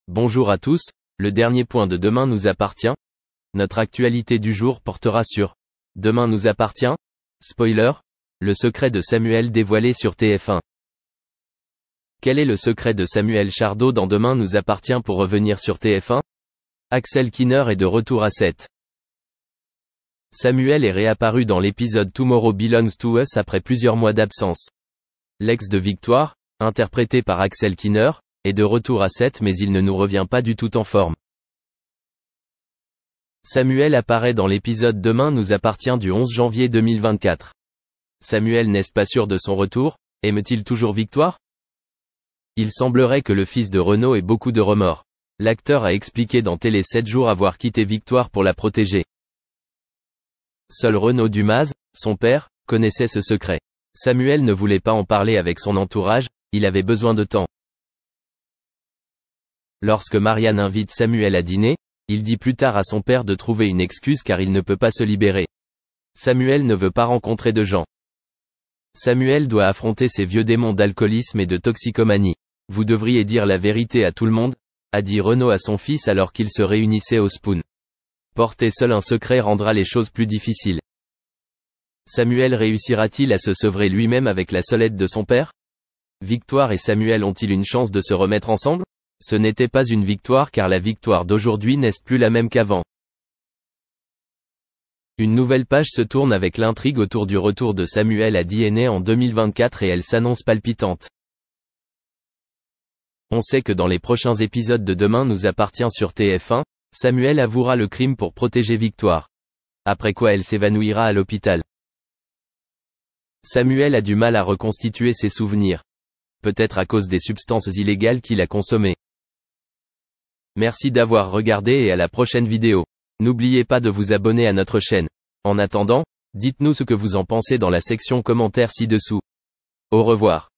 Bonjour à tous, le dernier point de Demain nous appartient. Notre actualité du jour portera sur Demain nous appartient. Spoiler, le secret de Samuel dévoilé sur TF1. Quel est le secret de Samuel Chardot dans Demain nous appartient pour revenir sur TF1? Axel Kinner est de retour à 7. Samuel est réapparu dans l'épisode Tomorrow Belongs to Us après plusieurs mois d'absence. L'ex de Victoire, interprété par Axel Kinner, est de retour à 7 mais il ne nous revient pas du tout en forme. Samuel apparaît dans l'épisode Demain nous appartient du 11 janvier 2024. Samuel n'est-ce pas sûr de son retour? Aime-t-il toujours Victoire? Il semblerait que le fils de Renaud ait beaucoup de remords. L'acteur a expliqué dans Télé 7 jours avoir quitté Victoire pour la protéger. Seul Renaud Dumas, son père, connaissait ce secret. Samuel ne voulait pas en parler avec son entourage, il avait besoin de temps. Lorsque Marianne invite Samuel à dîner, il dit plus tard à son père de trouver une excuse car il ne peut pas se libérer. Samuel ne veut pas rencontrer de gens. Samuel doit affronter ses vieux démons d'alcoolisme et de toxicomanie. Vous devriez dire la vérité à tout le monde, a dit Renaud à son fils alors qu'ils se réunissaient au Spoon. Porter seul un secret rendra les choses plus difficiles. Samuel réussira-t-il à se sevrer lui-même avec la seule aide de son père? Victoire et Samuel ont-ils une chance de se remettre ensemble? Ce n'était pas une victoire car la victoire d'aujourd'hui n'est plus la même qu'avant. Une nouvelle page se tourne avec l'intrigue autour du retour de Samuel à DNA en 2024 et elle s'annonce palpitante. On sait que dans les prochains épisodes de Demain nous appartient sur TF1, Samuel avouera le crime pour protéger Victoire. Après quoi elle s'évanouira à l'hôpital. Samuel a du mal à reconstituer ses souvenirs. Peut-être à cause des substances illégales qu'il a consommées. Merci d'avoir regardé et à la prochaine vidéo. N'oubliez pas de vous abonner à notre chaîne. En attendant, dites-nous ce que vous en pensez dans la section commentaires ci-dessous. Au revoir.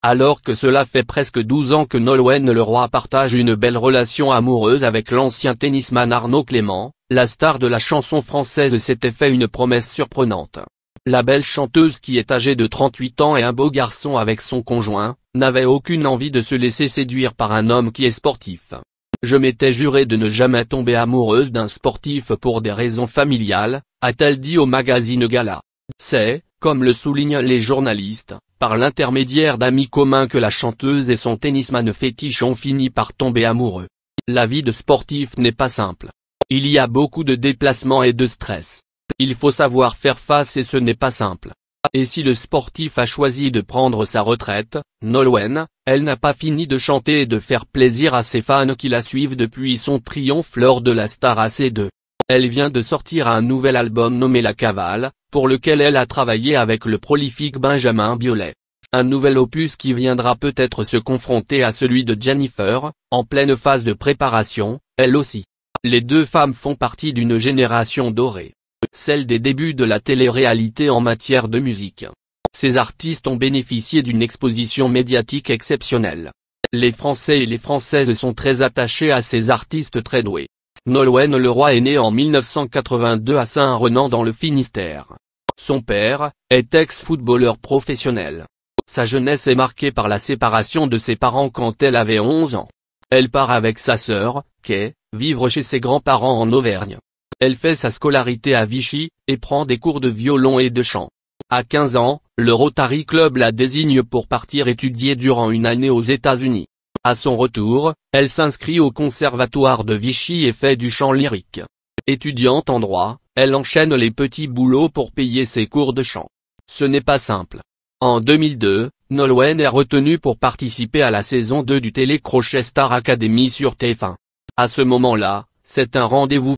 Alors que cela fait presque 12 ans que Nolwenn Leroy partage une belle relation amoureuse avec l'ancien tennisman Arnaud Clément, la star de la chanson française s'était fait une promesse surprenante. La belle chanteuse qui est âgée de 38 ans et un beau garçon avec son conjoint, n'avait aucune envie de se laisser séduire par un homme qui est sportif. Je m'étais juré de ne jamais tomber amoureuse d'un sportif pour des raisons familiales, a-t-elle dit au magazine Gala. C'est, comme le soulignent les journalistes, par l'intermédiaire d'amis communs que la chanteuse et son tennisman fétiche ont fini par tomber amoureux. La vie de sportif n'est pas simple. Il y a beaucoup de déplacements et de stress. Il faut savoir faire face et ce n'est pas simple. Et si le sportif a choisi de prendre sa retraite, Nolwenn, elle n'a pas fini de chanter et de faire plaisir à ses fans qui la suivent depuis son triomphe lors de la Star AC2. Elle vient de sortir un nouvel album nommé La Cavale, pour lequel elle a travaillé avec le prolifique Benjamin Biolay. Un nouvel opus qui viendra peut-être se confronter à celui de Jennifer, en pleine phase de préparation, elle aussi. Les deux femmes font partie d'une génération dorée. Celle des débuts de la télé-réalité en matière de musique. Ces artistes ont bénéficié d'une exposition médiatique exceptionnelle. Les Français et les Françaises sont très attachés à ces artistes très doués. Nolwenn Leroy est née en 1982 à Saint-Renan dans le Finistère. Son père est ex-footballeur professionnel. Sa jeunesse est marquée par la séparation de ses parents quand elle avait 11 ans. Elle part avec sa sœur, Kay, vivre chez ses grands-parents en Auvergne. Elle fait sa scolarité à Vichy, et prend des cours de violon et de chant. À 15 ans, le Rotary Club la désigne pour partir étudier durant une année aux États-Unis. À son retour, elle s'inscrit au conservatoire de Vichy et fait du chant lyrique. Étudiante en droit, elle enchaîne les petits boulots pour payer ses cours de chant. Ce n'est pas simple. En 2002, Nolwenn est retenue pour participer à la saison 2 du télécrochet Star Academy sur TF1. À ce moment-là, c'est un rendez-vous